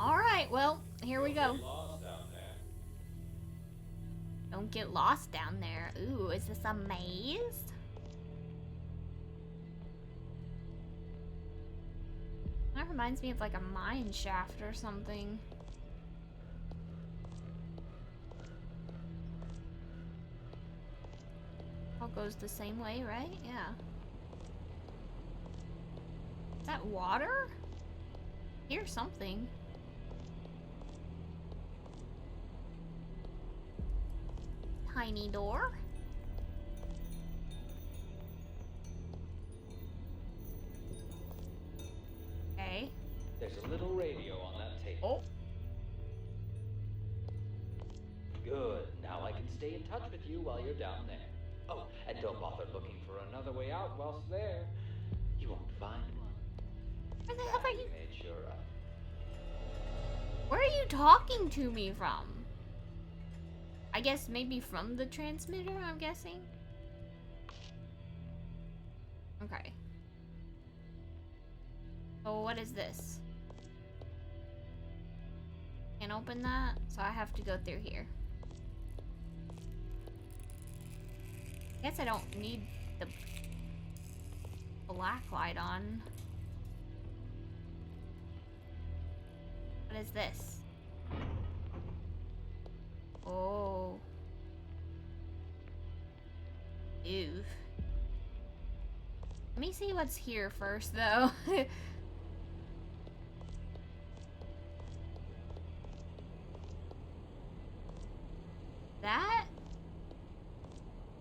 Alright, well, here we go. Get lost down there. Don't get lost down there. Ooh, is this a maze? That reminds me of like a mine shaft or something. All goes the same way, right? Yeah. Is that water? Here's something. Tiny door. Okay. There's a little radio on that table. Oh. Good. Now I can stay in touch with you while you're down there. Oh, and don't bother looking for another way out whilst there. You won't find one. Where the hell are you? Made sure of. Where are you talking to me from? I guess maybe from the transmitter, I'm guessing? Okay. So what is this? Can't open that, so I have to go through here. Guess I don't need the black light on. What is this? Oh. Ew. Let me see what's here first, though. That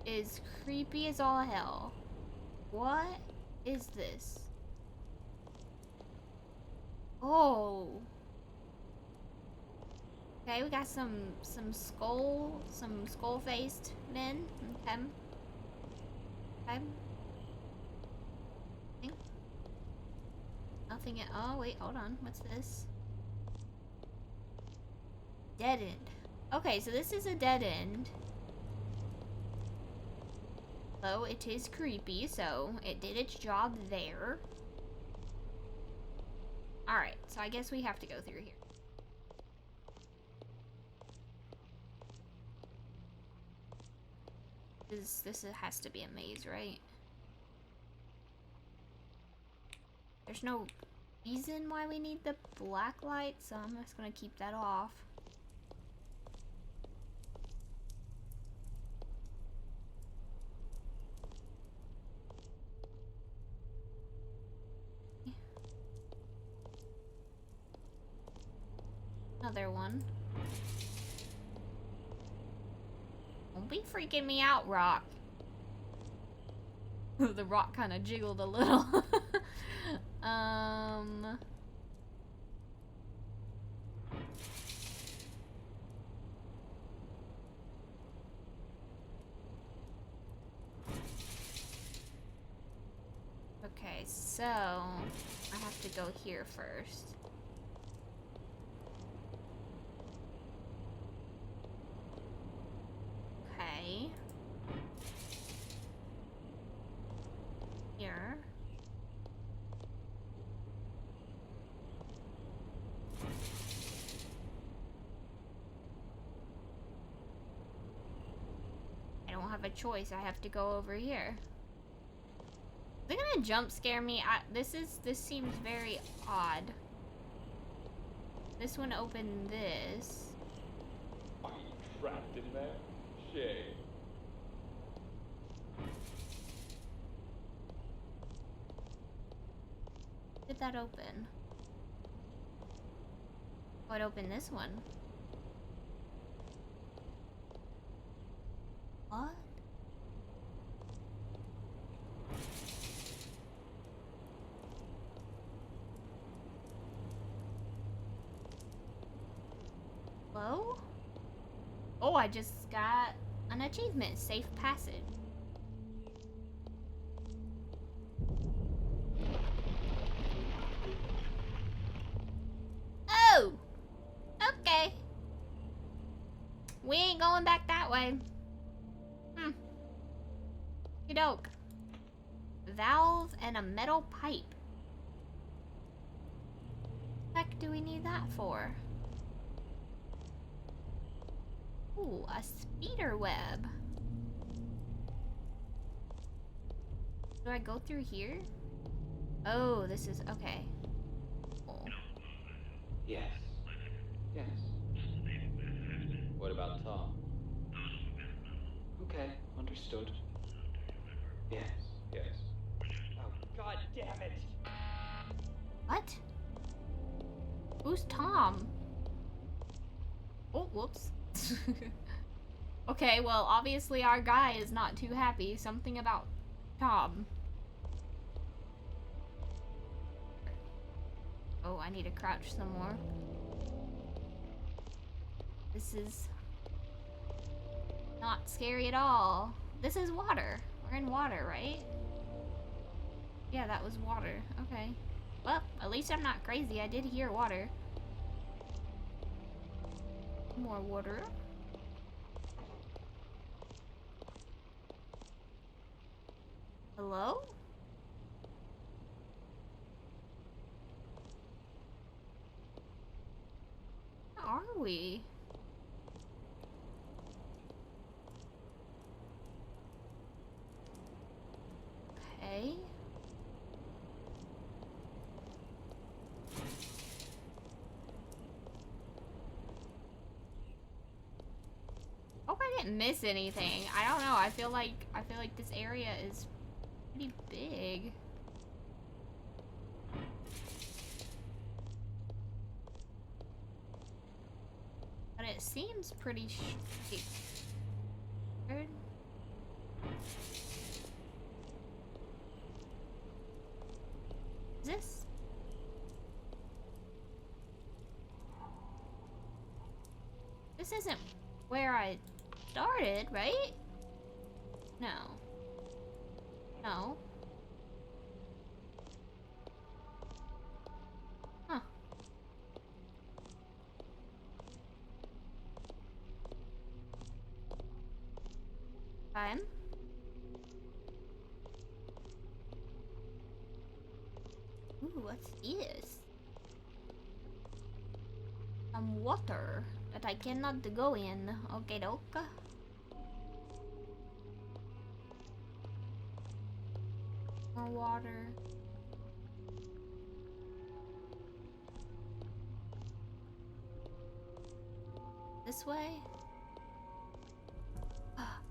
is creepy as all hell. What is this? Oh. Okay, we got some skull-faced men. Okay. Okay. Nothing at oh wait, hold on. What's this? Dead end. Okay, so this is a dead end. Though it is creepy, so it did its job there. Alright, so I guess we have to go through here. This has to be a maze, right? There's no reason why we need the black light, so I'm just gonna keep that off. Another one. Don't be freaking me out, Rock. The rock kind of jiggled a little. Okay, so I have to go here first. Okay. Here. I don't have a choice. I have to go over here. Is it gonna jump scare me? This seems very odd. This one opened this. Are you trapped in there? Shame. Did that open? Oh, it opened this one. What? Hello? Oh, I just got an achievement. Safe passage. Oh! Okay. We ain't going back that way. Doke. Valve and a metal pipe. do we need that for? Ooh, a spider web. Do I go through here? Oh, this is okay. Cool. Yes. Yes. What about Tom? Okay, understood. Yes, yes. Oh, God damn it! What? Who's Tom? Oh, whoops. Okay, well, obviously our guy is not too happy. Something about Tom. Oh, I need to crouch some more. This is not scary at all. This is water. We're in water, right? Yeah, that was water. Okay. Well, at least I'm not crazy. I did hear water. More water. Hello? Where are we? Okay. Hope I didn't miss anything. I don't know. I feel like this area is pretty big. But it seems pretty straightforward. Is this? This isn't where I started, right? No. No. Huh. Time. Ooh, what's this? Some water that I cannot go in. Okay, doke. More water. This way?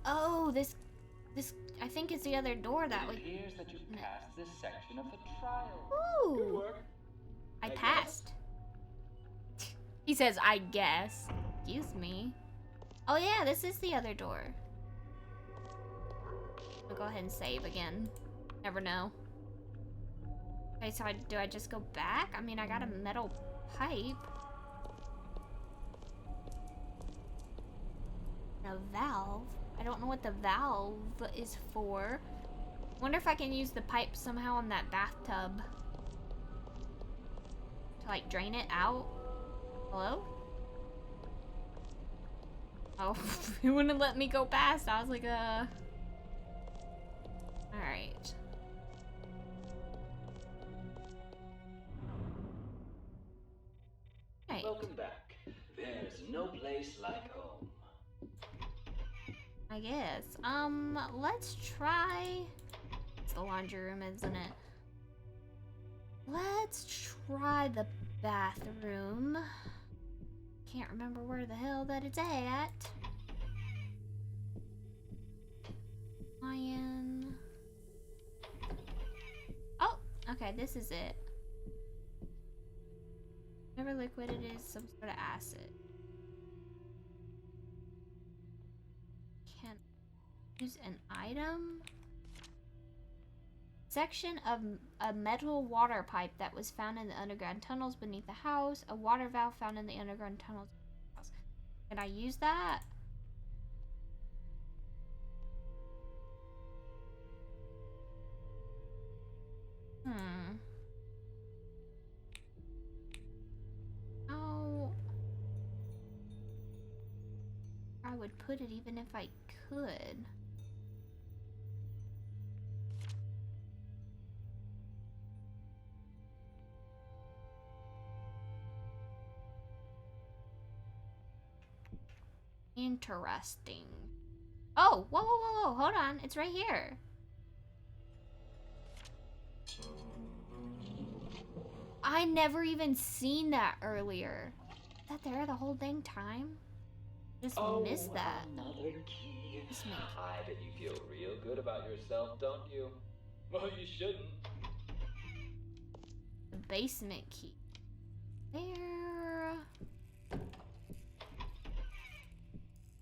Oh, this I think is the other door that It we. appears that you've passed this section of the trial. Ooh. Good work. I passed. He says, I guess. Excuse me. Oh yeah, this is the other door. I'll go ahead and save again. Never know. Okay, so do I just go back? I mean, I got a metal pipe. A valve. I don't know what the valve is for. Wonder if I can use the pipe somehow in that bathtub. To like drain it out. Hello? Oh, it wouldn't let me go past. I was like, Alright. Right. Welcome back. There's no place like home. I guess. Let's try... It's the laundry room, isn't it? Let's try the bathroom. Can't remember where the hell that it's at. Lion. Oh, okay, this is it. Whatever liquid it is, some sort of acid. Can use an item? Section of a metal water pipe that was found in the underground tunnels beneath the house. A water valve found in the underground tunnels. Can I use that? Oh. I would put it even if I could. Interesting. Oh, whoa, whoa, whoa, whoa, hold on. It's right here. I never even seen that earlier. Is that there the whole dang time? Just missed that. Another key. Basement key. I bet you feel real good about yourself, don't you? Well, you shouldn't. The basement key. There.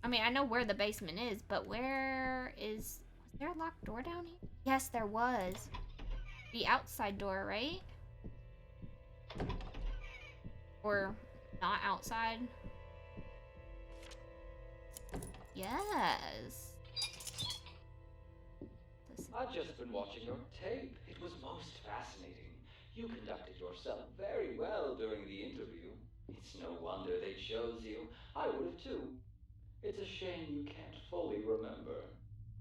I mean, I know where the basement is, but where is... Was there a locked door down here? Yes, there was. The outside door, right? Or not outside? Yes. I've just been watching your tape. It was most fascinating. You conducted yourself very well during the interview. It's no wonder they chose you. I would have too. It's a shame you can't fully remember.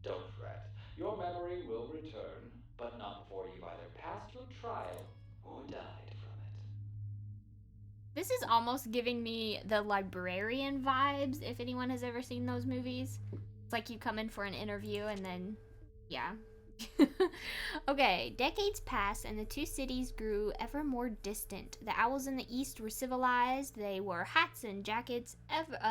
Don't fret. Your memory will return, but not before you've either passed your trial or died from it. This is almost giving me the Librarian vibes, if anyone has ever seen those movies. It's like you come in for an interview and then, yeah. Okay, decades passed and the two cities grew ever more distant. The owls in the east were civilized. They wore hats and jackets.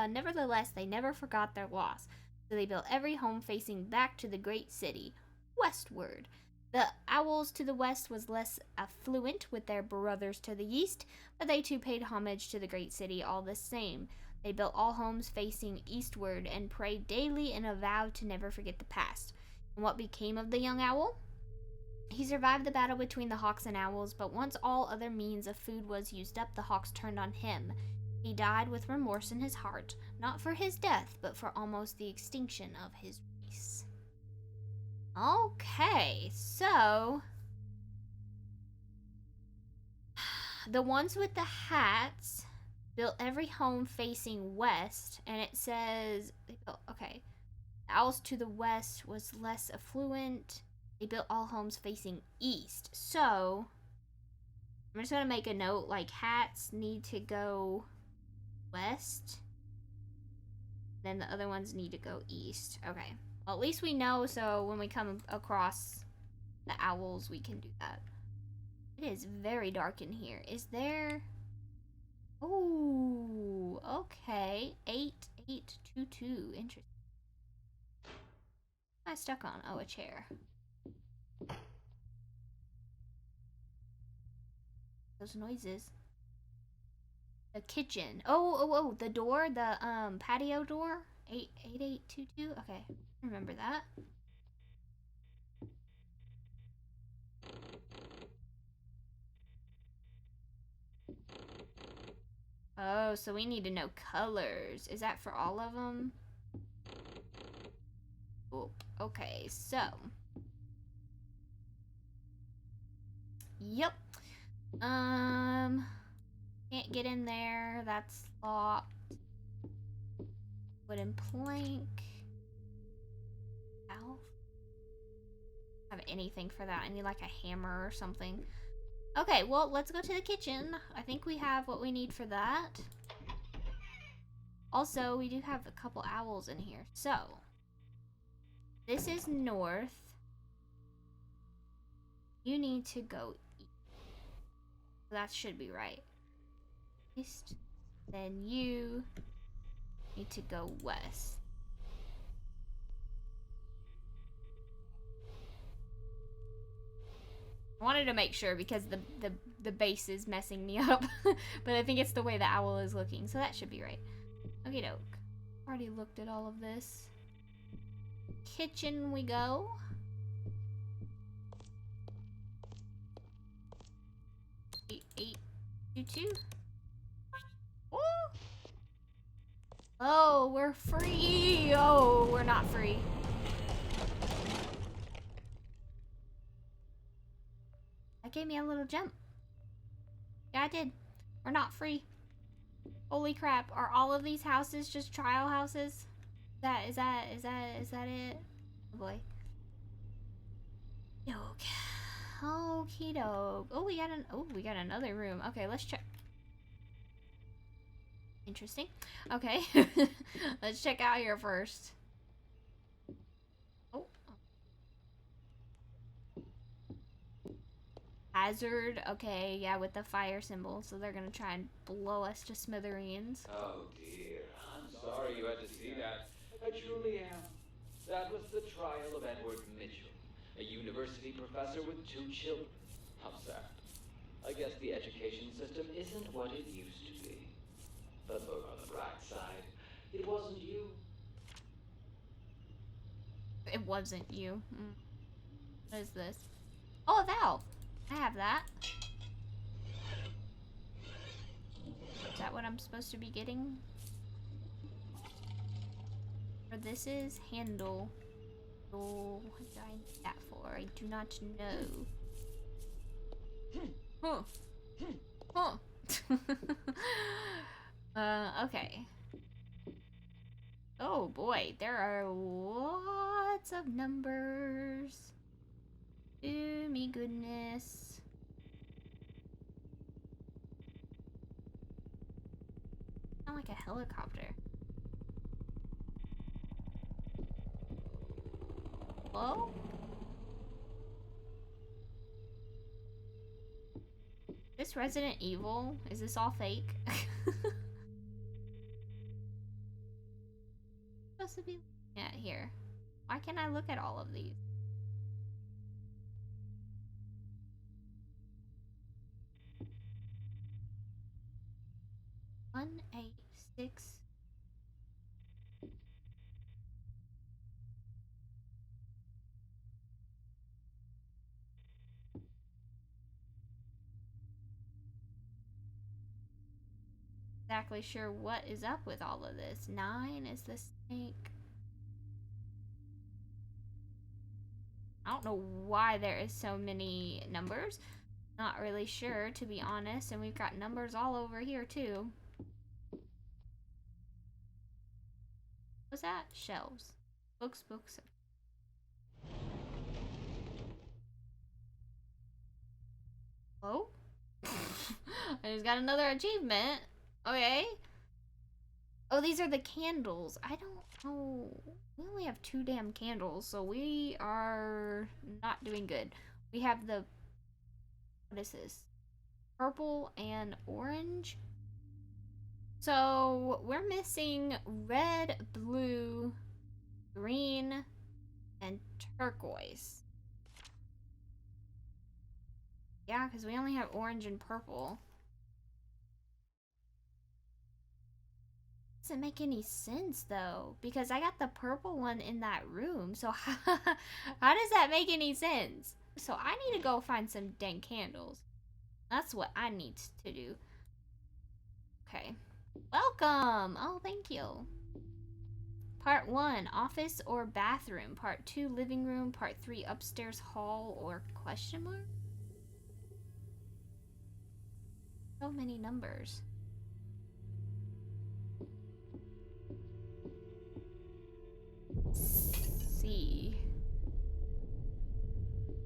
Nevertheless, they never forgot their loss. So they built every home facing back to the great city, westward. The owls to the west was less affluent with their brothers to the east, but they too paid homage to the great city all the same. They built all homes facing eastward and prayed daily in a vow to never forget the past. And what became of the young owl? He survived the battle between the hawks and owls, but once all other means of food was used up, the hawks turned on him. He died with remorse in his heart, not for his death, but for almost the extinction of his race. Okay, so the ones with the hats built every home facing west, and it says they built, okay, the owls to the west was less affluent. They built all homes facing east. So I'm just gonna make a note, like hats need to go west, then the other ones need to go east. Okay, well, at least we know, so when we come across the owls we can do that. It is very dark in here. Is there... Oh, okay. 8822. Interesting. What am I stuck on? Oh, a chair. Those noises. The kitchen. Oh, the door, the patio door. 8822. Okay, remember that. Oh, so we need to know colors. Is that for all of them? Oh, okay, so. Yep. Can't get in there. That's locked. Wooden plank. Ow. Have anything for that? I need like a hammer or something. Okay, well, let's go to the kitchen. I think we have what we need for that. Also, we do have a couple owls in here. So, this is north. You need to go east. That should be right. East. Then you need to go west. I wanted to make sure because the base is messing me up. But I think it's the way the owl is looking, so that should be right. Okie doke. Already looked at all of this. Kitchen we go. Eight, 2. Woo! Oh, we're free. Oh, we're not free. That gave me a little jump. Yeah, I did. We're not free. Holy crap. Are all of these houses just trial houses? Is that it? Oh boy. Doke. Okie doke. Oh, we got another room. Okay, let's check. Interesting. Okay. Let's check out here first. Oh. Hazard. Okay, yeah, with the fire symbol. So they're gonna try and blow us to smithereens. Oh dear, I'm sorry you had to see that. I truly am. That was the trial of Edward Mitchell, a university professor with 2 children. How sad. I guess the education system isn't what it used to be. But look on the bright side. It wasn't you. It wasn't you. What is this? Oh, a valve. I have that. Is that what I'm supposed to be getting? Or this is handle. Oh, what do I need that for? I do not know. Huh. Huh. Okay. Oh boy, there are lots of numbers. Oh me goodness. Sound like a helicopter. Hello? This Resident Evil? Is this all fake? Supposed to be looking at here. Why can't I look at all of these? One, 8, 6. Exactly sure what is up with all of this. 9 is the snake. I don't know why there is so many numbers. Not really sure, to be honest. And we've got numbers all over here, too. What's that? Shelves. Books, books. Oh? I just got another achievement. Okay. Oh, these are the candles. I don't know. We only have 2 damn candles, so we are not doing good. We have the... What is this? Purple and orange. So we're missing red, blue, green, and turquoise. Yeah, because we only have orange and purple. Doesn't make any sense though, because I got the purple one in that room. So how does that make any sense? So I need to go find some dang candles. That's what I need to do. Okay. Welcome! Oh, thank you. Part 1, office or bathroom. Part 2, living room. Part 3, upstairs hall or question mark? So many numbers. See.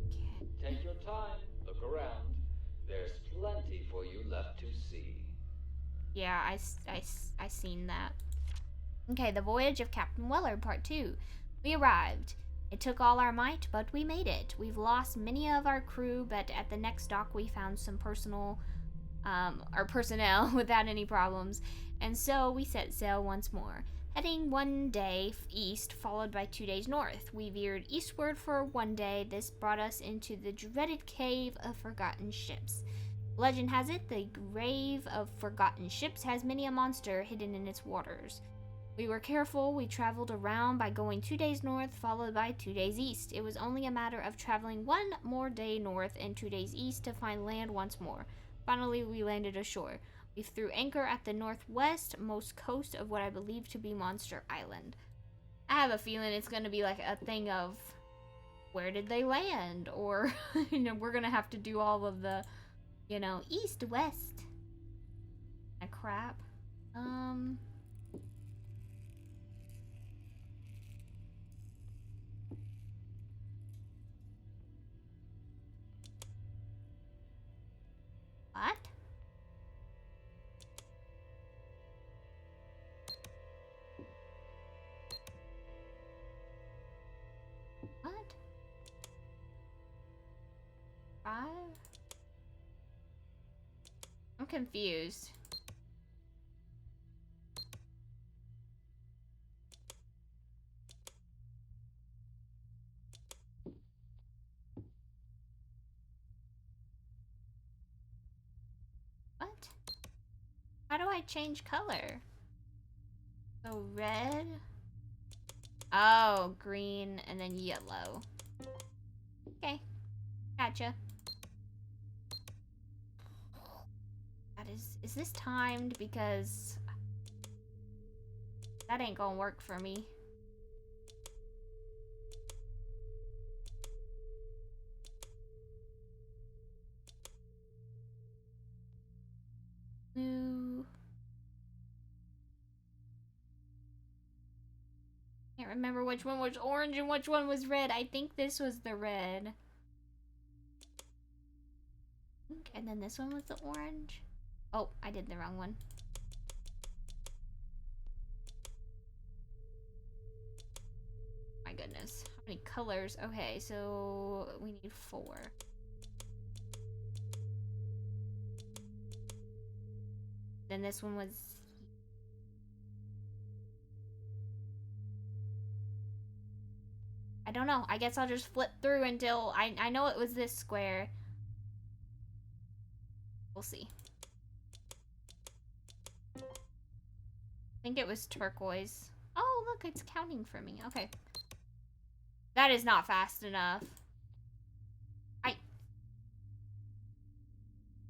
Okay. Take your time, look around. There's plenty for you left to see. Yeah, I seen that. Okay, the voyage of Captain Weller, part 2. We arrived. It took all our might, but we made it. We've lost many of our crew, but at the next dock we found some personnel without any problems, and so we set sail once more. Heading 1 day east, followed by 2 days north. We veered eastward for 1 day. This brought us into the dreaded Cave of Forgotten Ships. Legend has it, the Grave of Forgotten Ships has many a monster hidden in its waters. We were careful. We traveled around by going 2 days north, followed by 2 days east. It was only a matter of traveling 1 more day north and 2 days east to find land once more. Finally, we landed ashore. We threw anchor at the northwest-most coast of what I believe to be Monster Island. I have a feeling it's going to be like a thing of, where did they land? Or, we're going to have to do all of the, east, west. Crap. What? 5? I'm confused. What? How do I change color? So red. Oh, green and then yellow. Okay. Gotcha. That is this timed? Because that ain't gonna work for me. Blue. Can't remember which one was orange and which one was red. I think this was the red. And then this one was the orange. Oh, I did the wrong one. My goodness. How many colors? Okay, so we need 4. Then this one was... I don't know. I guess I'll just flip through until... I know it was this square. We'll see. I think it was turquoise. Oh, look, it's counting for me. Okay. That is not fast enough.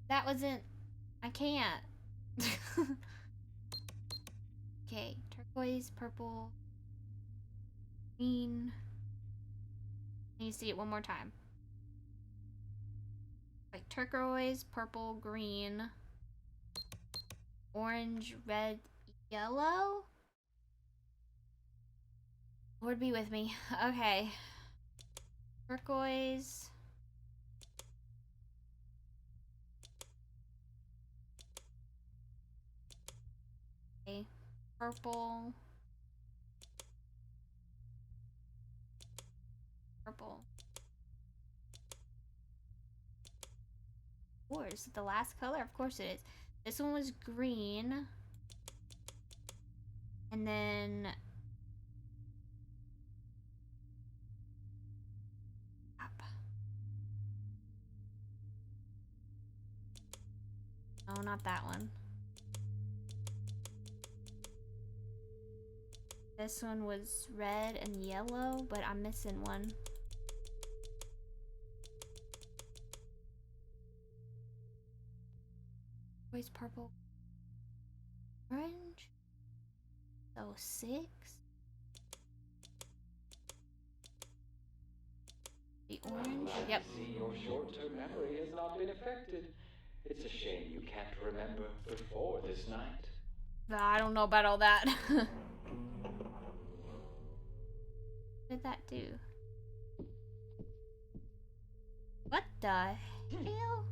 That wasn't... I can't. Okay, turquoise, purple, green. Can you see it one more time? Like turquoise, purple, green, orange, red, yellow? Lord be with me. Okay. Turquoise. Okay. Purple. Purple. Oh, is it the last color? Of course it is. This one was green. And then... Oh, not that one. This one was red and yellow, but I'm missing one. Where's purple? Orange? So 6? The orange? Yep. See, your short-term memory has not been affected. It's a shame you can't remember before this night. I don't know about all that. What did that do? What the hell?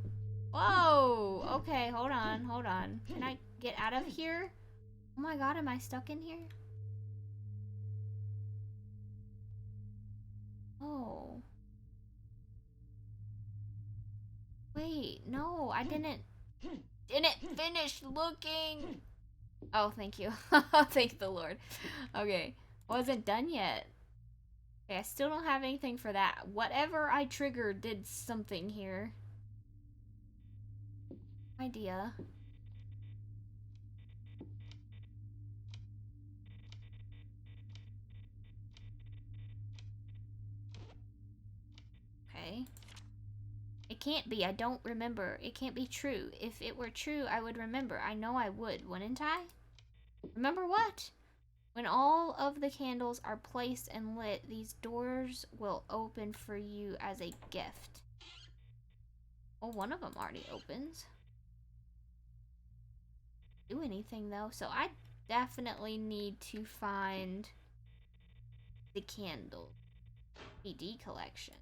Whoa! Okay, hold on, hold on. Can I get out of here? Oh my god, am I stuck in here? Oh. Wait, no, I didn't finish looking. Oh, thank you. Thank the Lord. Okay, wasn't done yet. Okay, I still don't have anything for that. Whatever I triggered did something here. Idea. Okay. It can't be. I don't remember. It can't be true. If it were true, I would remember. I know I would, wouldn't I? Remember what? When all of the candles are placed and lit, these doors will open for you as a gift. Well, one of them already opens. Do anything though, so I definitely need to find the candle CD collection.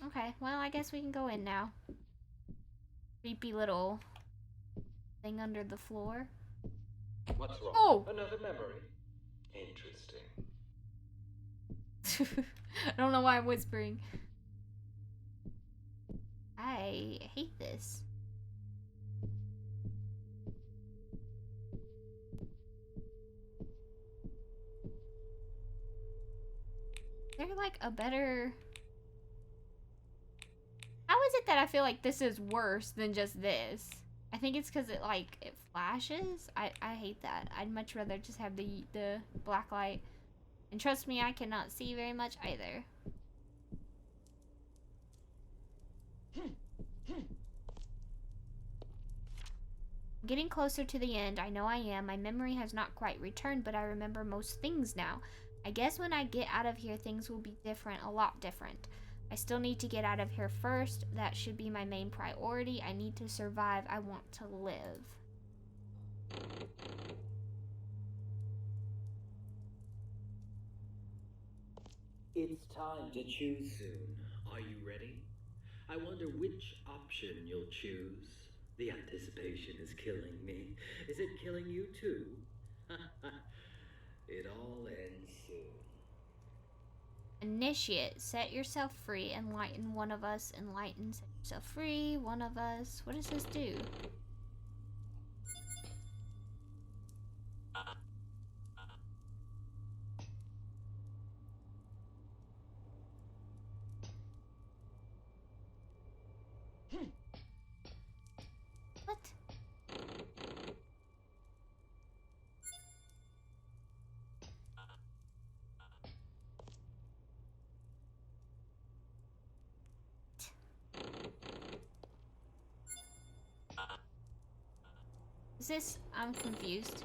Okay, well, I guess we can go in now. Creepy little thing under the floor. What's wrong? Oh! Another memory. Interesting. I don't know why I'm whispering. I hate this. Is there like a better... How is it that I feel like this is worse than just this? I think it's because it flashes. I hate that. I'd much rather just have the black light. And trust me, I cannot see very much either. Getting closer to the end, I know I am. My memory has not quite returned, but I remember most things now. I guess when I get out of here, things will be different, a lot different. I still need to get out of here first. That should be my main priority. I need to survive. I want to live. It's time to choose soon. Are you ready? I wonder which option you'll choose. The anticipation is killing me. Is it killing you too? It all ends soon. Initiate. Set yourself free. Enlighten one of us. Enlighten. Set yourself free. One of us. What does this do? What? Is this... I'm confused.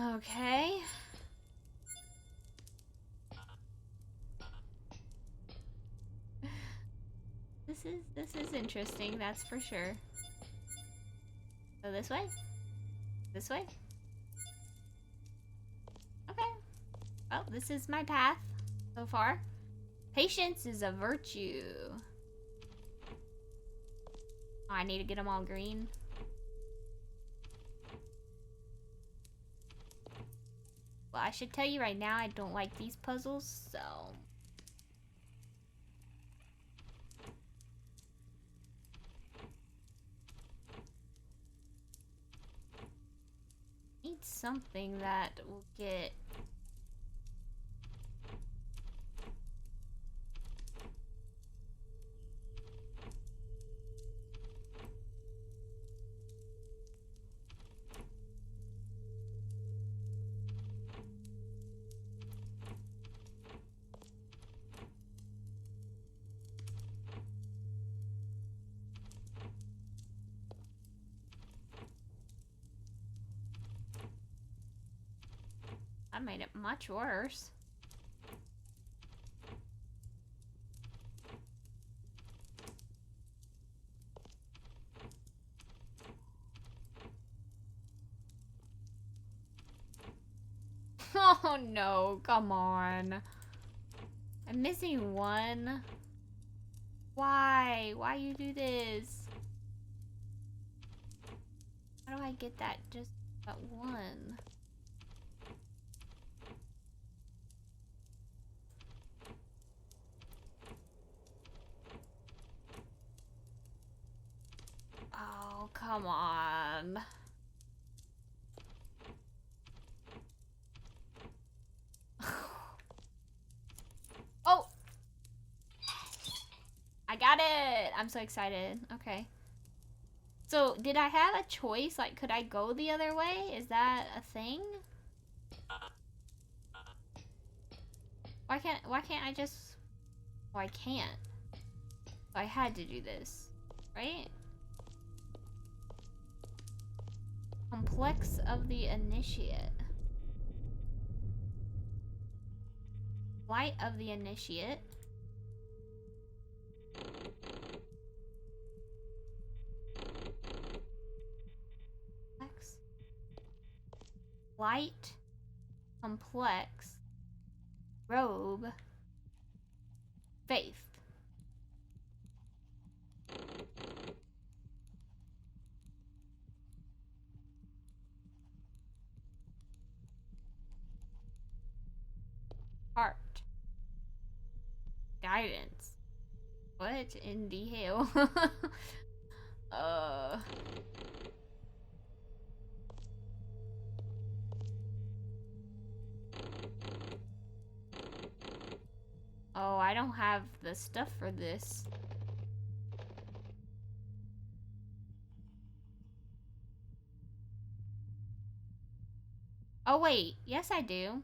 Okay. This is interesting, that's for sure. So this way? This way? Okay. Well, this is my path so far. Patience is a virtue. Oh, I need to get them all green. Well, I should tell you right now, I don't like these puzzles, so... Need something that will get... I made it much worse. Oh no, come on. I'm missing one. Why? Why you do this? How do I get that just that one? Oh, come on. Oh! I got it! I'm so excited. Okay. So, did I have a choice? Like, could I go the other way? Is that a thing? Why can't I just... Oh, I can't. I had to do this, right? Complex of the Initiate. Light of the Initiate. Complex. Light. Complex. Robe. Faith. Heart. Guidance. What in the hell? Oh, I don't have the stuff for this. Oh wait, yes I do.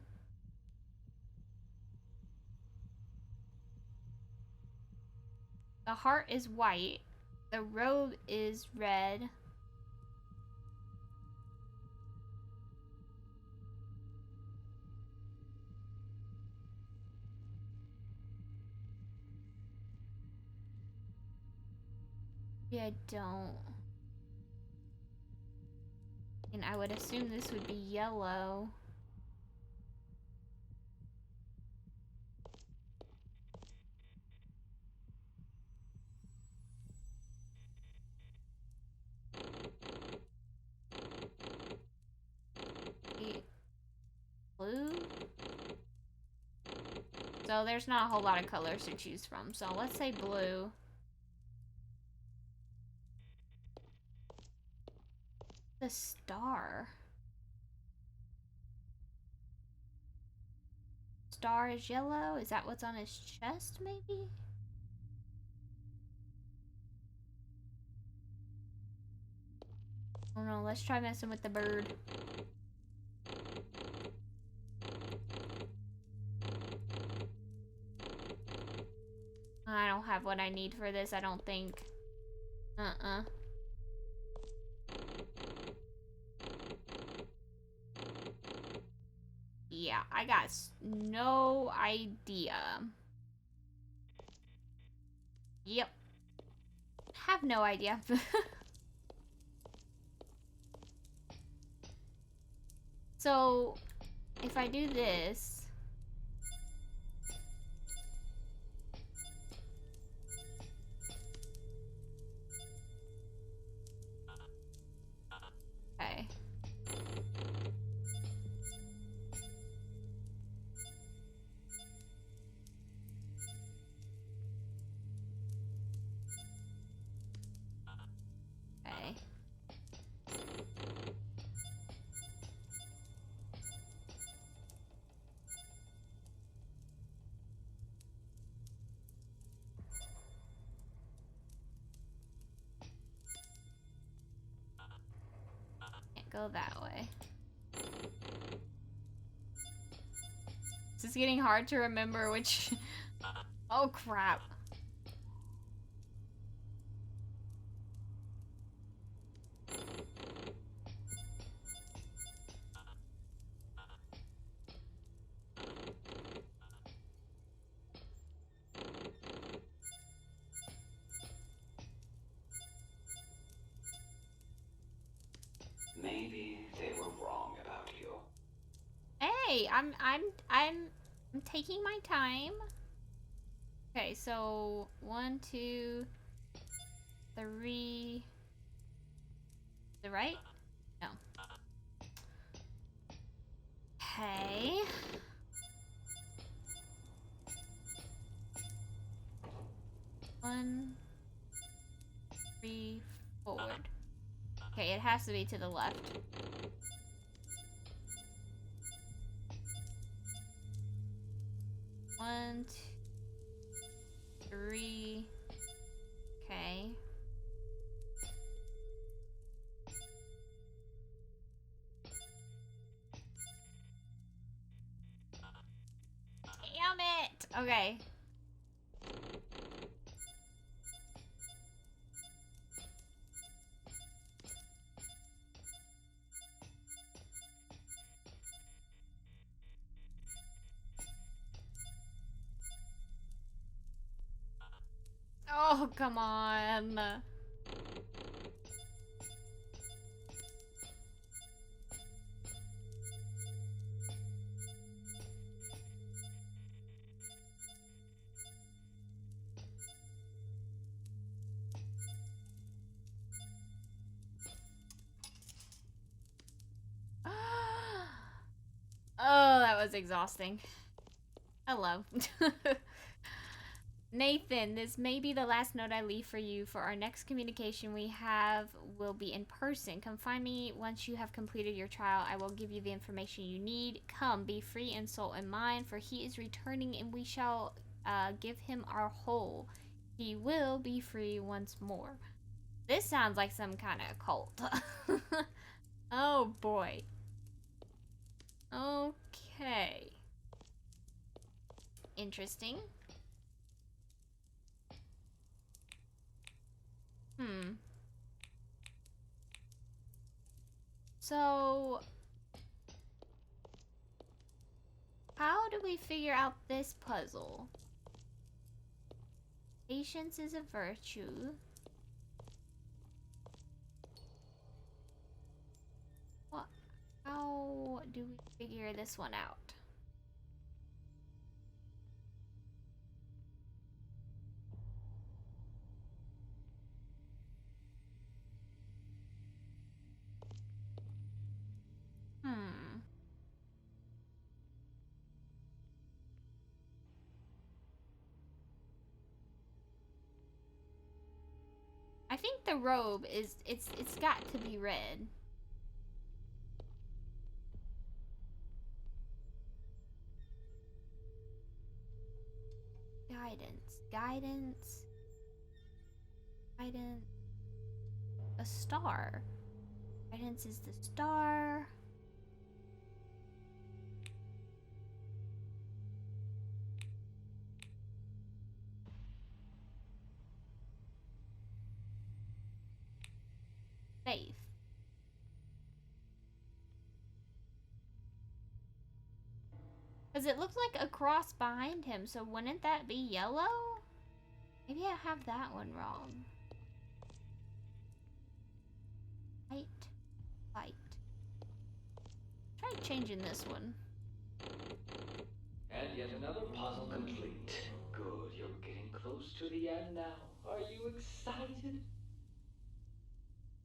The heart is white. The robe is red. Maybe I don't. And I would assume this would be yellow. Blue? So there's not a whole lot of colors to choose from. So let's say blue. The star. Star is yellow? Is that what's on his chest, maybe? Oh no, let's try messing with the bird. I don't have what I need for this, I don't think. Yeah, I got no idea. Yep. Have no idea. So, if I do this... Okay. Okay. Can't go that way. This is getting hard to remember which... Oh crap. Maybe they were wrong about you. Hey, I'm taking my time. Okay, so 1, 2, 3. The right? No. Okay. One, 3, forward. Okay, it has to be to the left. One, 2, 3. Okay. Damn it! Okay. Oh, come on. Oh, that was exhausting. Hello. Nathan, this may be the last note I leave for you. For our next communication we have will be in person. Come find me once you have completed your trial. I will give you the information you need. Come, be free in soul and mind, for he is returning and we shall give him our whole. He will be free once more. This sounds like some kind of cult. Oh boy. Okay. Interesting. So, how do we figure out this puzzle? Patience is a virtue. What? How do we figure this one out? I think the robe is it's got to be red. Guidance. Guidance. Guidance. A star. Guidance is the star. Faith. Because it looks like a cross behind him, so wouldn't that be yellow? Maybe I have that one wrong. Light. Light. Try changing this one. And yet another puzzle complete. Good, you're getting close to the end now. Are you excited?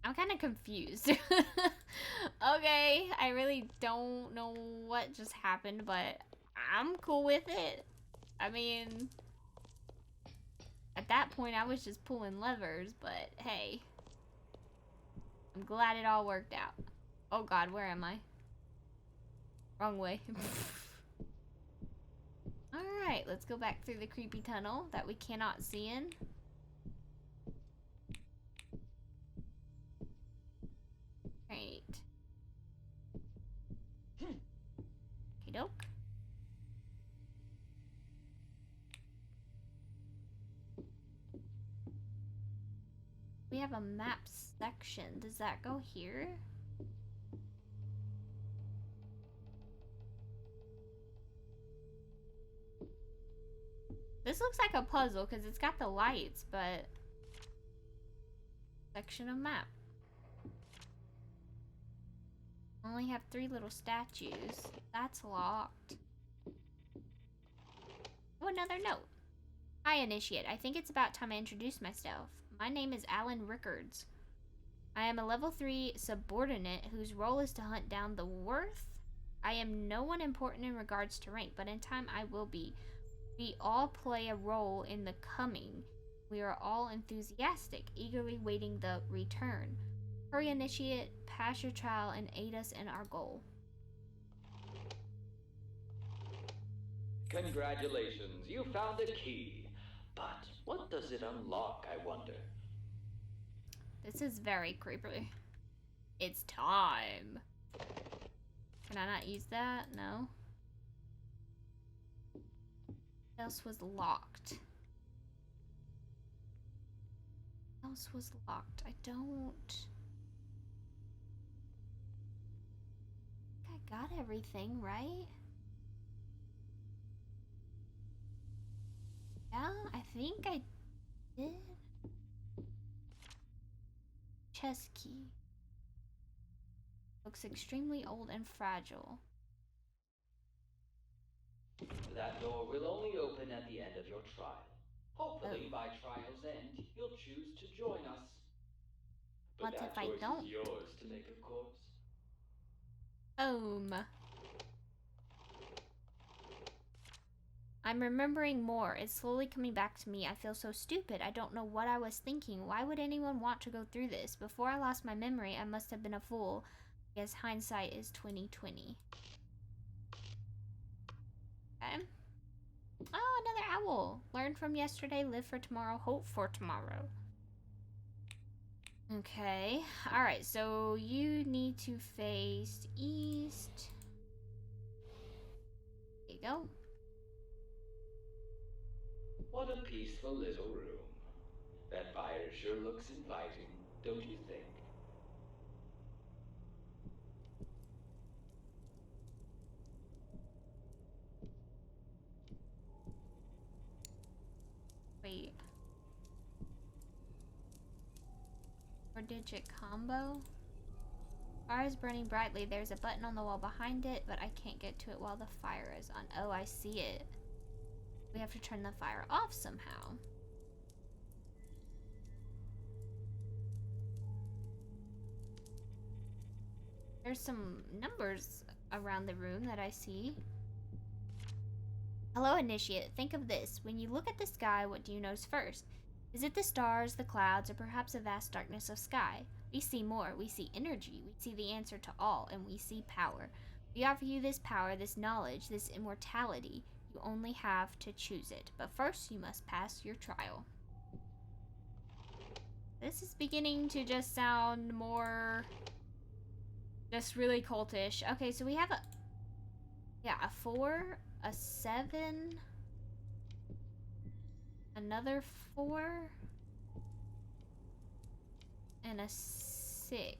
I'm kind of confused. Okay, I really don't know what just happened, but I'm cool with it. I mean, at that point I was just pulling levers, but hey. I'm glad it all worked out. Oh god, where am I? Wrong way. Alright, let's go back through the creepy tunnel that we cannot see in. Right. Okay, doke. We have a map section. Does that go here? This looks like a puzzle because it's got the lights, but section of map. Only have 3 little statues. That's locked. Oh, another note. Hi, Initiate. I think it's about time I introduce myself. My name is Alan Rickards. I am a level 3 subordinate whose role is to hunt down the Worth. I am no one important in regards to rank, but in time I will be. We all play a role in the coming. We are all enthusiastic, eagerly waiting the return. Hurry, Initiate, pass your trial, and aid us in our goal. Congratulations, you found a key. But what does it unlock, I wonder? This is very creepy. It's time. Can I not use that? No. What else was locked? What else was locked? I don't... I got everything, right? Yeah, I think I did. Chess key. Looks extremely old and fragile. That door will only open at the end of your trial. Hopefully, by trial's end, you'll choose to join us. But What that if I choice don't? is yours to make, of course. Boom. I'm remembering more. It's slowly coming back to me. I feel so stupid. I don't know what I was thinking. Why would anyone want to go through this? Before I lost my memory, I must have been a fool. I guess hindsight is 2020. Okay. Oh, another owl. Learn from yesterday, live for tomorrow, hope for tomorrow. Okay. Alright, so you need to face east. There you go. What a peaceful little room. That fire sure looks inviting, don't you think? Wait. 4-digit combo? Fire is burning brightly. There's a button on the wall behind it, but I can't get to it while the fire is on. Oh, I see it. We have to turn the fire off somehow. There's some numbers around the room that I see. Hello, Initiate. Think of this. When you look at the sky, what do you notice first? Is it the stars, the clouds, or perhaps a vast darkness of sky? We see more. We see energy. We see the answer to all, and we see power. We offer you this power, this knowledge, this immortality. You only have to choose it. But first, you must pass your trial. This is beginning to just sound more... just really cultish. Okay, so we have a... yeah, a 4, a 7... another 4... and a 6.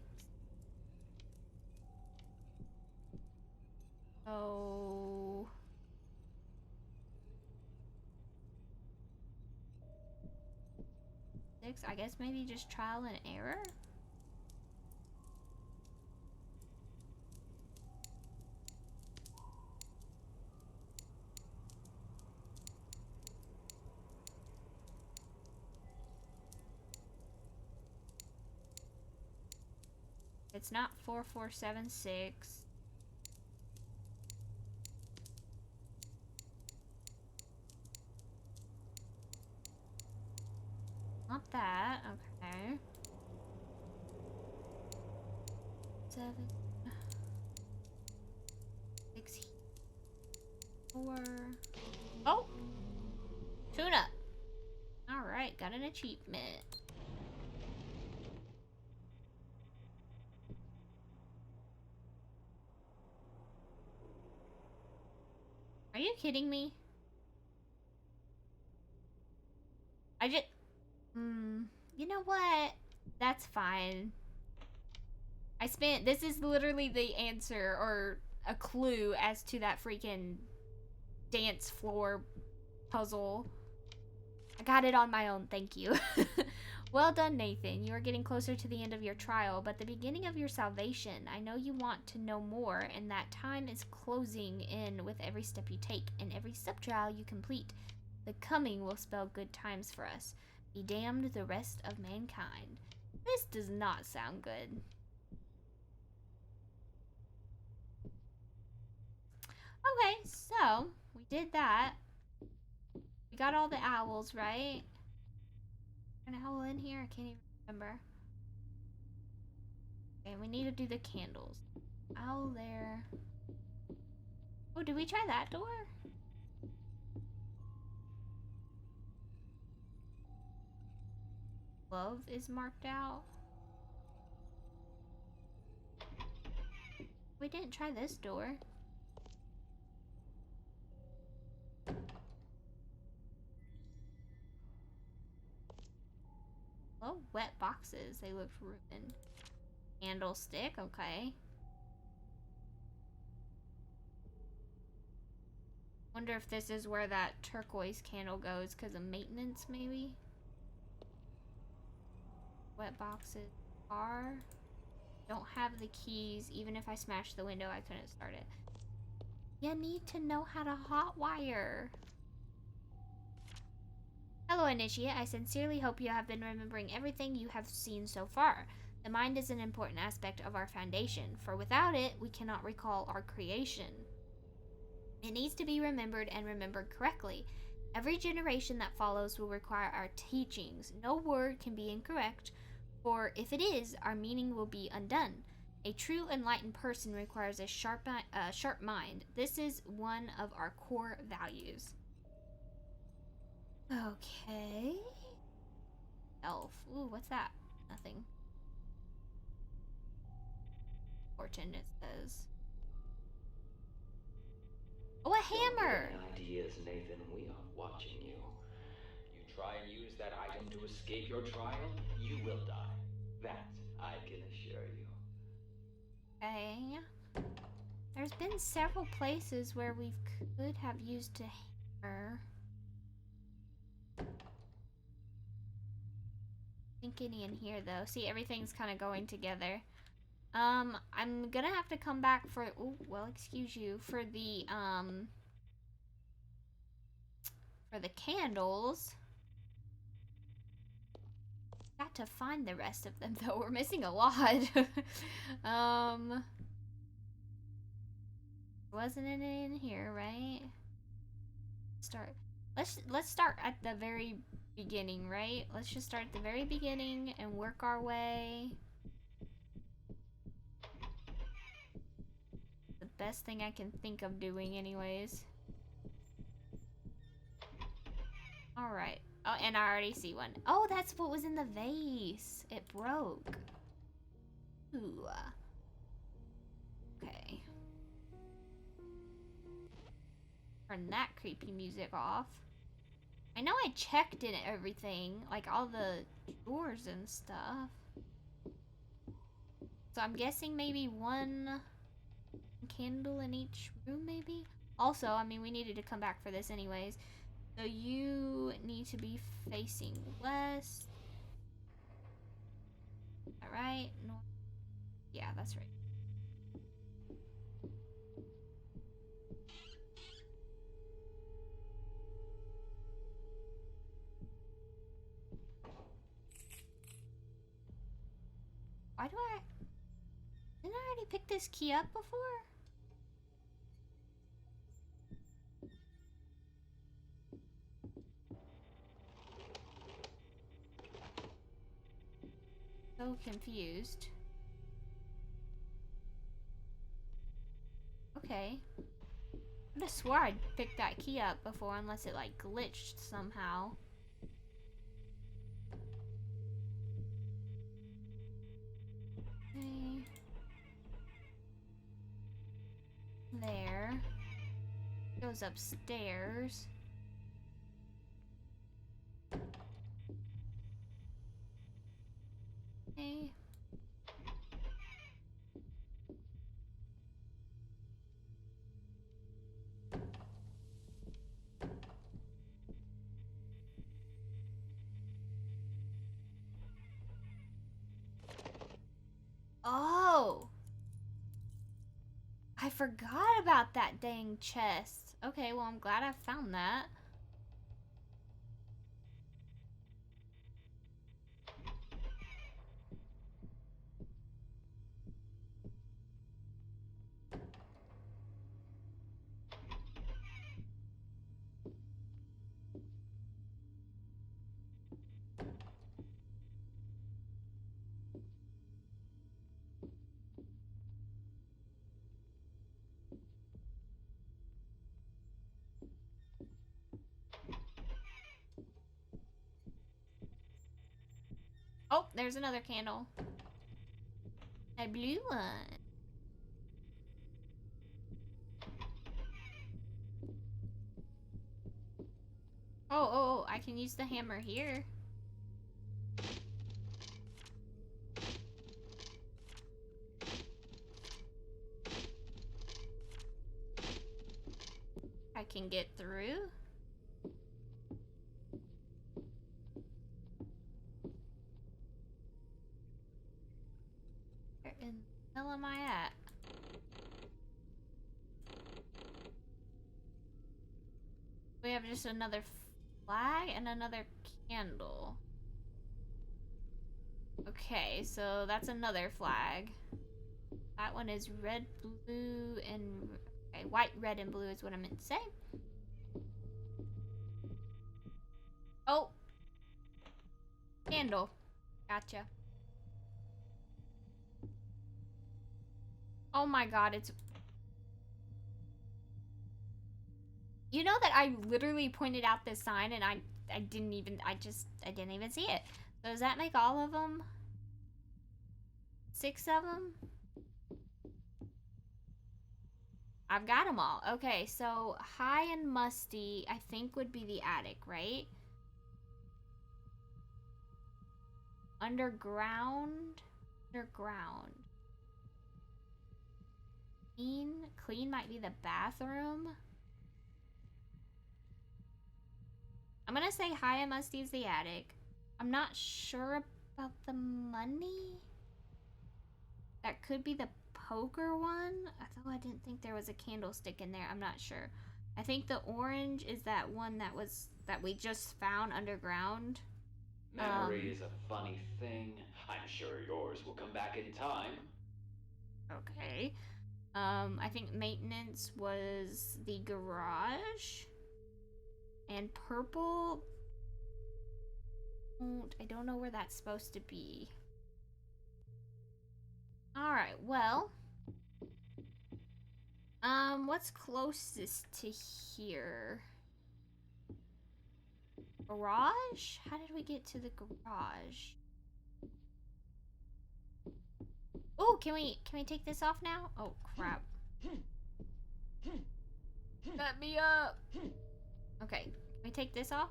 Oh... 6, I guess maybe just trial and error? It's not 4476. Not that. Okay. 7, 6, 4. Oh! Tuna! Alright, got an achievement. Are you kidding me? I just... you know what? That's fine. I spent... this is literally the answer or a clue as to that freaking dance floor puzzle. I got it on my own, thank you. Well done, Nathan. You are getting closer to the end of your trial, but the beginning of your salvation. I know you want to know more, and that time is closing in with every step you take and every sub-trial you complete. The coming will spell good times for us. Be damned the rest of mankind. This does not sound good. Okay, so we did that. We got all the owls, right? An owl in here? I can't even remember. Okay, we need to do the candles. Owl there. Oh, did we try that door? Love is marked out. We didn't try this door. Oh, wet boxes. They look ruined. Candlestick, okay. Wonder if this is where that turquoise candle goes because of maintenance, maybe? Wet boxes. Car. Don't have the keys. Even if I smashed the window, I couldn't start it. You need to know how to hotwire. Hello, Initiate. I sincerely hope you have been remembering everything you have seen so far. The mind is an important aspect of our foundation, for without it, we cannot recall our creation. It needs to be remembered and remembered correctly. Every generation that follows will require our teachings. No word can be incorrect, for if it is, our meaning will be undone. A true enlightened person requires a sharp mind. This is one of our core values. Okay. Elf. Ooh, what's that? Nothing. Fortune, it says. Oh, a hammer! Don't get any ideas, Nathan. We are watching you. You try and use that item to escape your trial, you will die. That I can assure you. Okay. There's been several places where we could have used a hammer. Think any in here though. See, everything's kind of going together. I'm gonna have to come back for. Oh, well, excuse you for the candles. Got to find the rest of them though. We're missing a lot. Wasn't it in here, right? Let's start at the very beginning, right? Let's just start at the very beginning and work our way. The best thing I can think of doing anyways. Alright. Oh, and I already see one. Oh, that's what was in the vase. It broke. Ooh. Okay. Turn that creepy music off. I know I checked in everything, like all the drawers and stuff. So I'm guessing maybe one candle in each room, maybe? Also, I mean, we needed to come back for this anyways. So you need to be facing west. Alright, north. Yeah, that's right. Why do I... Didn't I already pick this key up before? So confused. Okay. I could have swore I'd picked that key up before unless it like glitched somehow. Okay. There. Goes upstairs. Okay. Oh! I forgot about that dang chest. Okay, well, I'm glad I found that. Oh, there's another candle. A blue one. Oh, I can use the hammer here. I can get through. Where in the hell am I at? We have just another flag and another candle. Okay, so that's another flag. That one is red, blue, and Okay, white, red, and blue is what I meant to say. Oh! Candle. Gotcha. Oh my god, it's... You know that I literally pointed out this sign and I didn't even see it. So does that make all of them? 6 of them? I've got them all. Okay, so high and musty, I think would be the attic, right? Underground? Underground. Clean might be the bathroom. I'm gonna say high and musty is the attic. I'm not sure about the money. That could be the poker one. Although I didn't think there was a candlestick in there. I'm not sure. I think the orange is that one that we just found underground. Memory is a funny thing. I'm sure yours will come back in time. Okay. I think maintenance was the garage. And purple, I don't know where that's supposed to be. Alright, well. What's closest to here? Garage? How did we get to the garage? Oh, can we take this off now? Oh, crap. Let me up. Okay, can we take this off?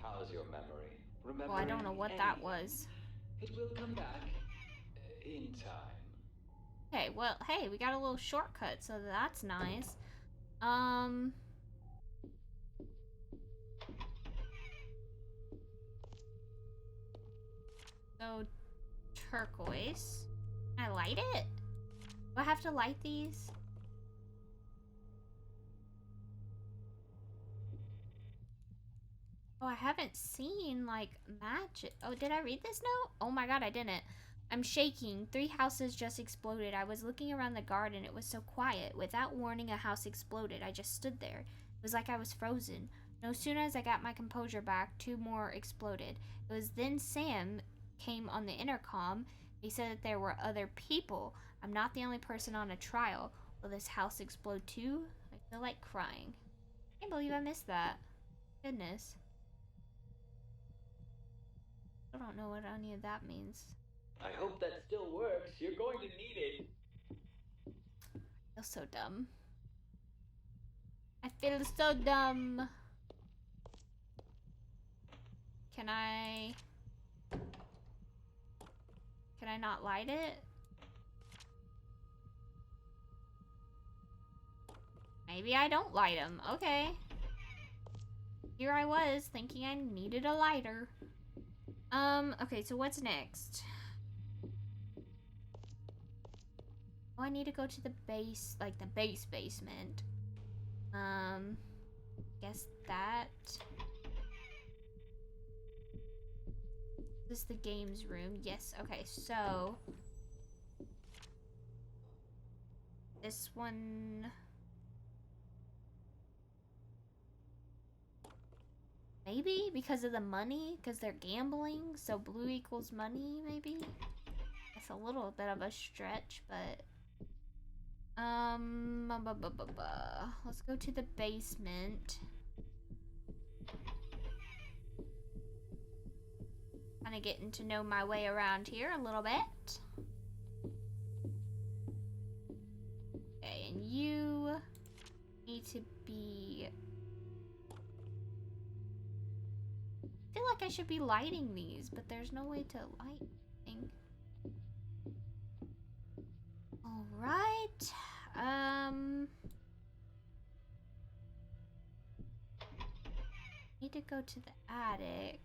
How's your memory? Remember? Well, I don't know what that was. It will come back in time. Okay, well, hey, we got a little shortcut, so that's nice. So, turquoise. Can I light it? Do I have to light these? Oh, I haven't seen, like, match. Oh, did I read this note? Oh my god, I didn't. I'm shaking. 3 houses just exploded. I was looking around the garden. It was so quiet. Without warning, a house exploded. I just stood there. It was like I was frozen. No sooner as I got my composure back, 2 more exploded. It was then Sam came on the intercom. He said that there were other people. I'm not the only person on a trial. Will this house explode too? I feel like crying. I can't believe I missed that. Goodness. I don't know what any of that means. I hope that still works. You're going to need it. I feel so dumb. I feel so dumb. Can I not light it? Maybe I don't light them. Okay. Here I was thinking I needed a lighter. Okay, so what's next? Oh, I need to go to the base, like the basement. Guess that. This is the games room. Yes, okay, so this one. Maybe because of the money, because they're gambling, so blue equals money, maybe? That's a little bit of a stretch, but let's go to the basement. Kind of getting to know my way around here a little bit. Okay, and you need to be... I feel like I should be lighting these, but there's no way to light anything. Alright. Need to go to the attic.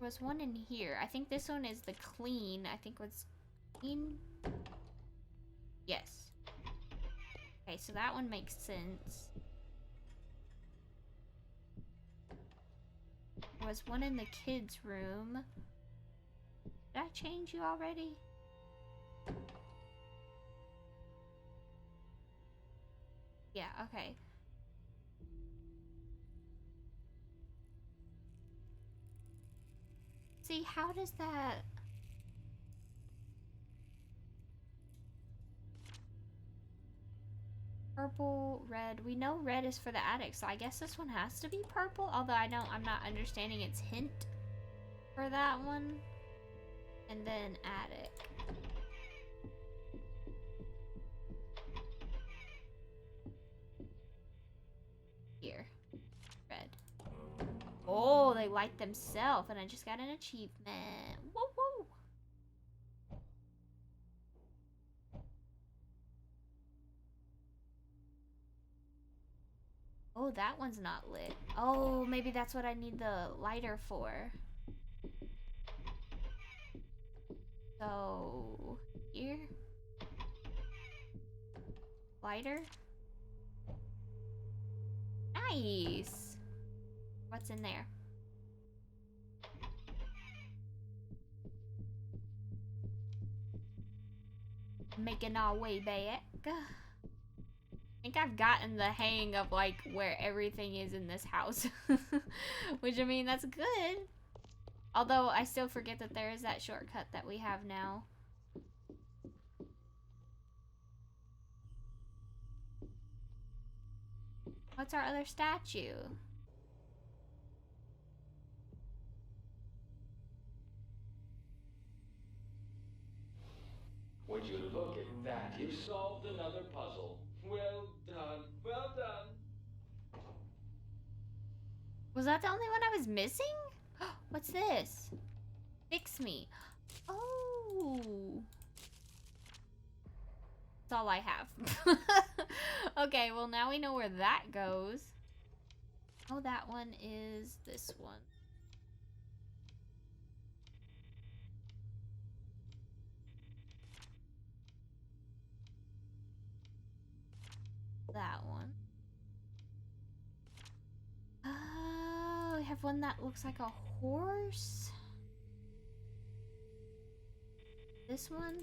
There was one in here. I think this one is the clean. I think what's clean? Yes. Okay, so that one makes sense. There was one in the kids' room. Did I change you already? Yeah, okay. See, how does that... Purple, red. We know red is for the attic, so I guess this one has to be purple. Although I'm not understanding its hint for that one. And then attic. Here. Red. Oh, they light themselves, and I just got an achievement. Woo woo! Oh, that one's not lit. Oh, maybe that's what I need the lighter for. So, here. Lighter. Nice! What's in there? Making our way back. I think I've gotten the hang of like where everything is in this house. Which, I mean, that's good. Although I still forget that there is that shortcut that we have now. What's our other statue? Would you look at that? You solved another puzzle. Well done. Well done. Was that the only one I was missing? What's this? Fix me. Oh. That's all I have. Okay, well now we know where that goes. Oh, that one is this one. That one. Oh, we have one that looks like a horse. This one.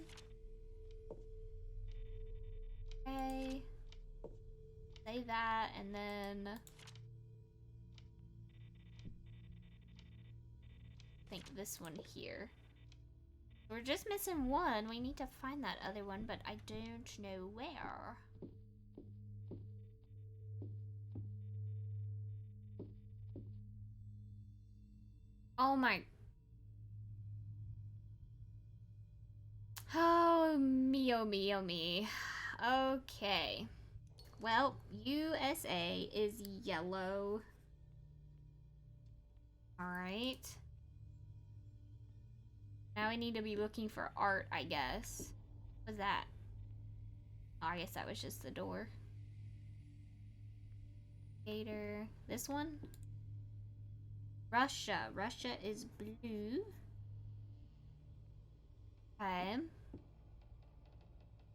Okay. Say that, and then I think this one here. We're just missing one. We need to find that other one, but I don't know where. Oh my. Oh me, oh me, oh me. Okay. Well, USA is yellow. Alright. Now we need to be looking for art, I guess. What was that? Oh, I guess that was just the door. Gator. This one? Russia. Russia is blue. Okay.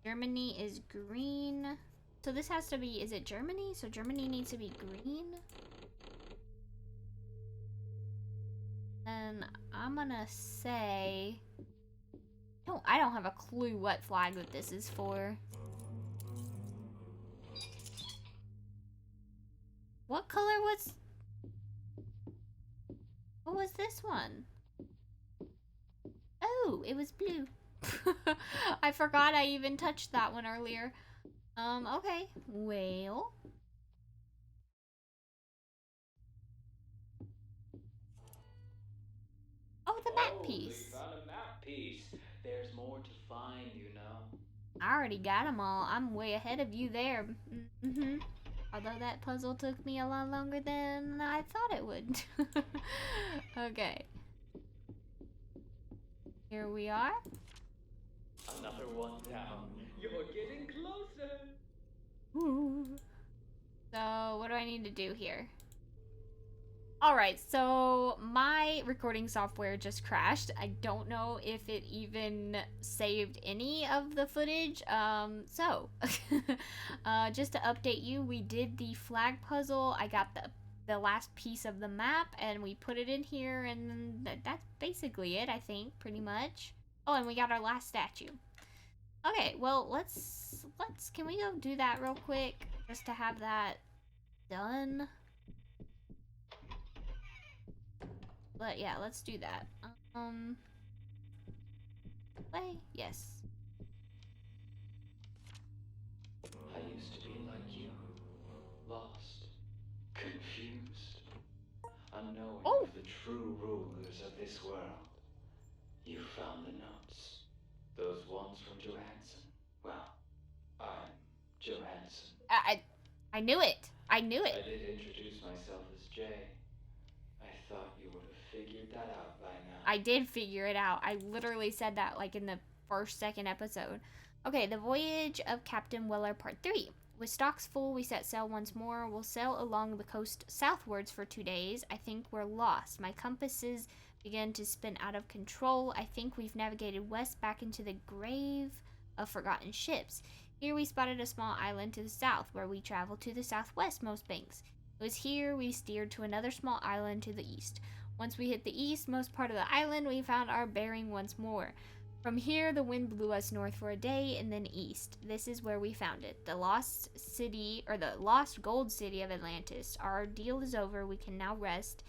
Germany is green. So this has to be, is it Germany? So Germany needs to be green. And I'm gonna say, I don't have a clue what flag that this is for. What color was, what was this one? Oh, it was blue. I forgot I even touched that one earlier. Okay. Well. Oh, the map piece. They found a map piece. There's more to find, you know. I already got them all. I'm way ahead of you there. Mm-hmm. Although that puzzle took me a lot longer than I thought it would. Okay. Here we are. Another one down. You're getting closer. Ooh. So, what do I need to do here? Alright, so my recording software just crashed. I don't know if it even saved any of the footage. Just to update you, we did the flag puzzle. I got the last piece of the map and we put it in here, and that's basically it, I think, pretty much. Oh, and we got our last statue. Okay, well, can we go do that real quick just to have that done? But yeah, let's do that. Play? Yes. I used to be like you. Lost. Confused. Unknowing Oh! of the true rulers of this world. You found the notes. Those ones from Johansson. Well, I'm Johansson. I knew it. I knew I it. did introduce myself as Jay. I thought you would have figured that out by now. I did figure it out. I literally said that like in the second episode. Okay, the voyage of Captain Weller Part 3. With stocks full, we set sail once more. We'll sail along the coast southwards for 2 days. I think we're lost. My compasses begin to spin out of control. I think we've navigated west back into the grave of forgotten ships. Here we spotted a small island to the south, where we traveled to the southwest most banks. It was here we steered to another small island to the east. Once we hit the eastmost part of the island, we found our bearing once more. From here, the wind blew us north for a day and then east. This is where we found it, the lost city, or the lost gold city of Atlantis. Our ordeal is over. We can now rest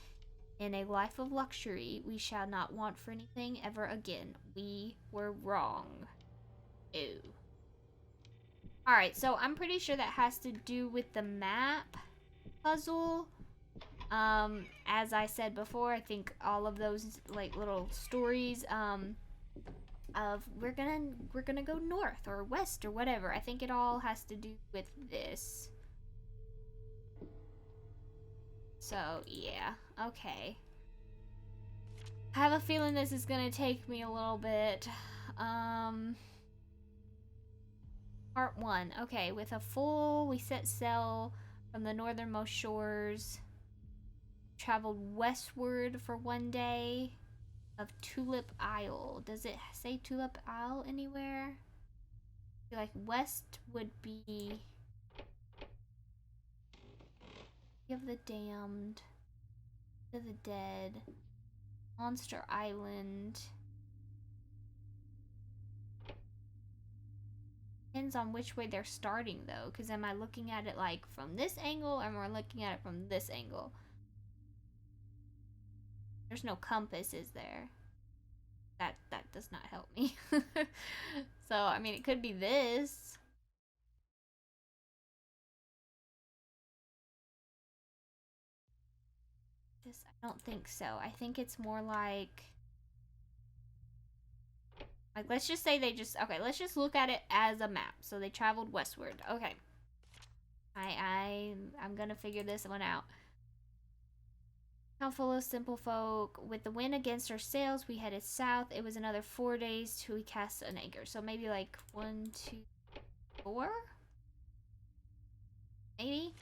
in a life of luxury. We shall not want for anything ever again. We were wrong. Ew. Alright, so I'm pretty sure that has to do with the map puzzle. As I said before, I think all of those like little stories of we're gonna go north or west or whatever. I think it all has to do with this. So yeah, okay. I have a feeling this is gonna take me a little bit. Part 1. Okay, with a full, we set sail from the northernmost shores. Traveled westward for 1 day of Tulip Isle. Does it say Tulip Isle anywhere? I feel like west would be of the Damned, to the Dead, Monster Island. Depends on which way they're starting though, because am I looking at it like from this angle or am I looking at it from this angle? There's no compass, is there? That does not help me. So, I mean, it could be this. I don't think so. I think it's more like let's just say they just, okay, let's just look at it as a map. So they traveled westward. Okay. I'm gonna figure this one out. Town full of simple folk. With the wind against our sails, we headed south. It was another 4 days till we cast an anchor. So maybe like 1, 2, 4? Maybe?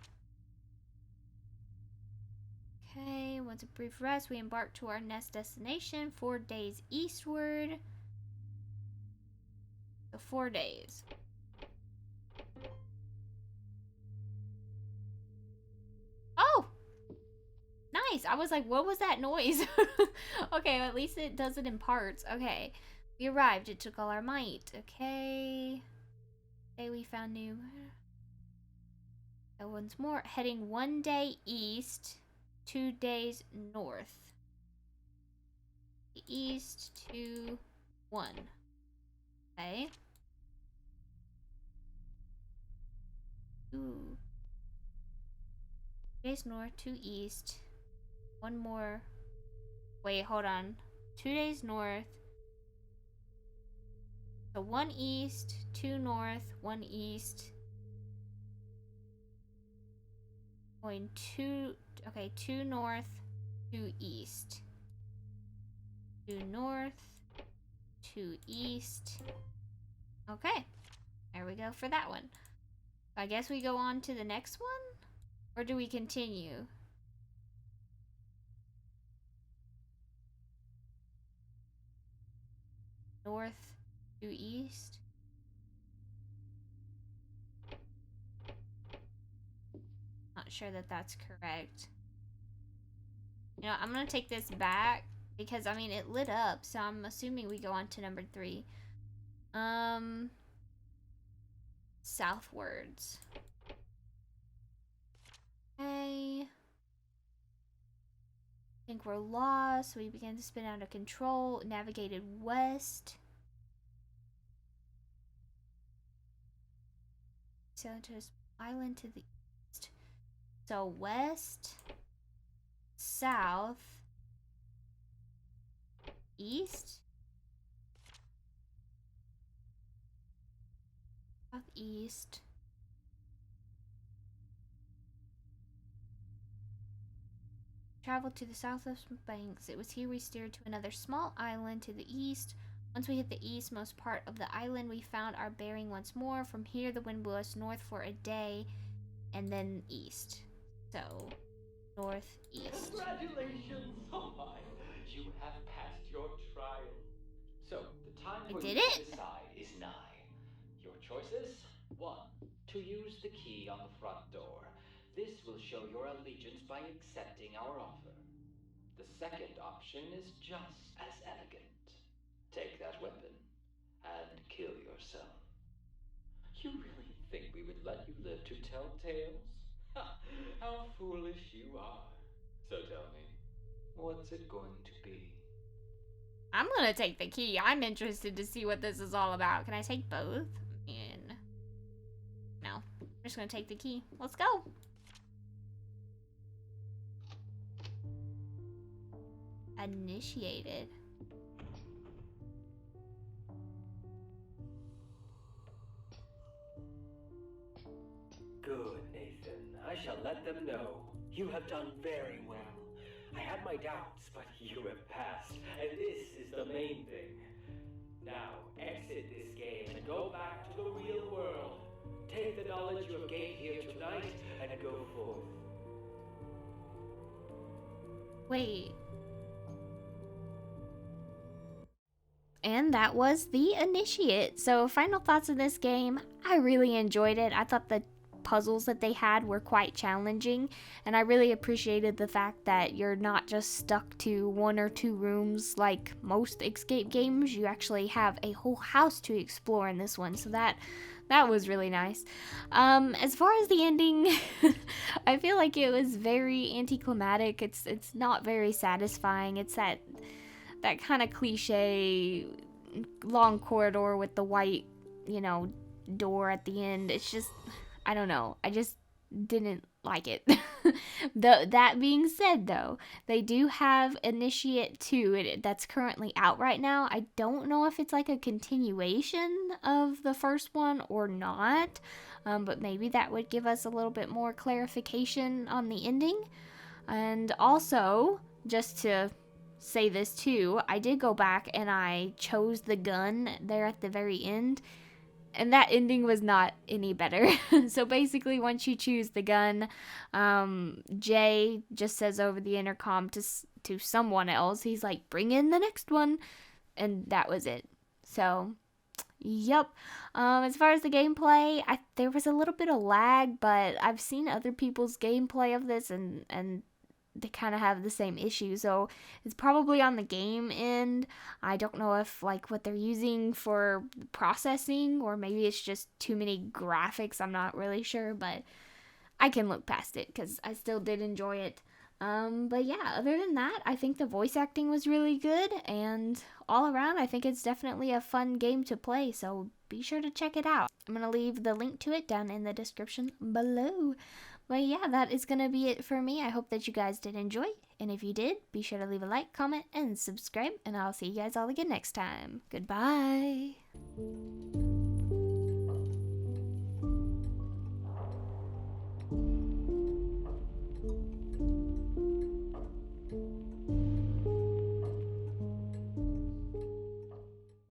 Okay, once a brief rest, we embarked to our next destination, 4 days eastward. So 4 days. Oh! Nice! I was like, what was that noise? Okay, at least it does it in parts. Okay. We arrived. It took all our might. Okay. Okay, we found new. So once more. Heading 1 day east, 2 days north. East, 2, 1. Okay. Ooh. 2 days north, 2 east. 1 more. Wait, hold on. 2 days north. So 1 east, 2 north, 1 east. Going 2, okay, 2 north, 2 east. 2 north, 2 east. Okay, there we go for that one. I guess we go on to the next one? Or do we continue? north to east. Not sure that that's correct. You know, I'm gonna take this back because I mean it lit up, so I'm assuming we go on to number 3. Southwards. Okay. I think we're lost. We began to spin out of control. Navigated west. Sailed to this island to the east. So west, south, east, southeast. Traveled to the southwest banks. It was here we steered to another small island to the east. Once we hit the eastmost part of the island, we found our bearing once more. From here, the wind blew us north for a day, and then east. So, northeast. Congratulations! Oh my, you have passed your trial. So, the time I for did you to it? decide is nigh. Your choices? 1. To use the key on the front door. This will show your allegiance by accepting our offer. The second option is just as elegant. Take that weapon and kill yourself. You really think we would let you live to tell tales? How foolish you are. So tell me, what's it going to be? I'm gonna take the key. I'm interested to see what this is all about. Can I take both? And no. I'm just gonna take the key. Let's go. Initiated. Good, Nathan. I shall let them know. You have done very well. I had my doubts, but you have passed, and this is the main thing. Now, exit this game and go back to the real world. Take the knowledge you have gained here tonight and go forth. Wait. And that was The Initiate. So, final thoughts of this game. I really enjoyed it. I thought the puzzles that they had were quite challenging, and I really appreciated the fact that you're not just stuck to 1 or 2 rooms like most escape games. You actually have a whole house to explore in this one, so that was really nice. As far as the ending, I feel like it was very anticlimactic. It's not very satisfying. It's that kind of cliche long corridor with the white, door at the end. It's just, I don't know. I just didn't like it. That being said, though, they do have Initiate 2 that's currently out right now. I don't know if it's like a continuation of the first one or not, but maybe that would give us a little bit more clarification on the ending. And also, just to say this too, I did go back and I chose the gun there at the very end, and that ending was not any better. So basically, once you choose the gun, Jay just says over the intercom to someone else, he's like, bring in the next one, and that was it. So, yep. As far as the gameplay, there was a little bit of lag, but I've seen other people's gameplay of this, and they kind of have the same issue, so it's probably on the game end. I don't know if like what they're using for processing, or maybe it's just too many graphics. I'm not really sure, but I can look past it because I still did enjoy it. But yeah, other than that, I think the voice acting was really good, and all around, I think it's definitely a fun game to play, so be sure to check it out. I'm going to leave the link to it down in the description below. But yeah, that is going to be it for me. I hope that you guys did enjoy, and if you did, be sure to leave a like, comment, and subscribe, and I'll see you guys all again next time. Goodbye!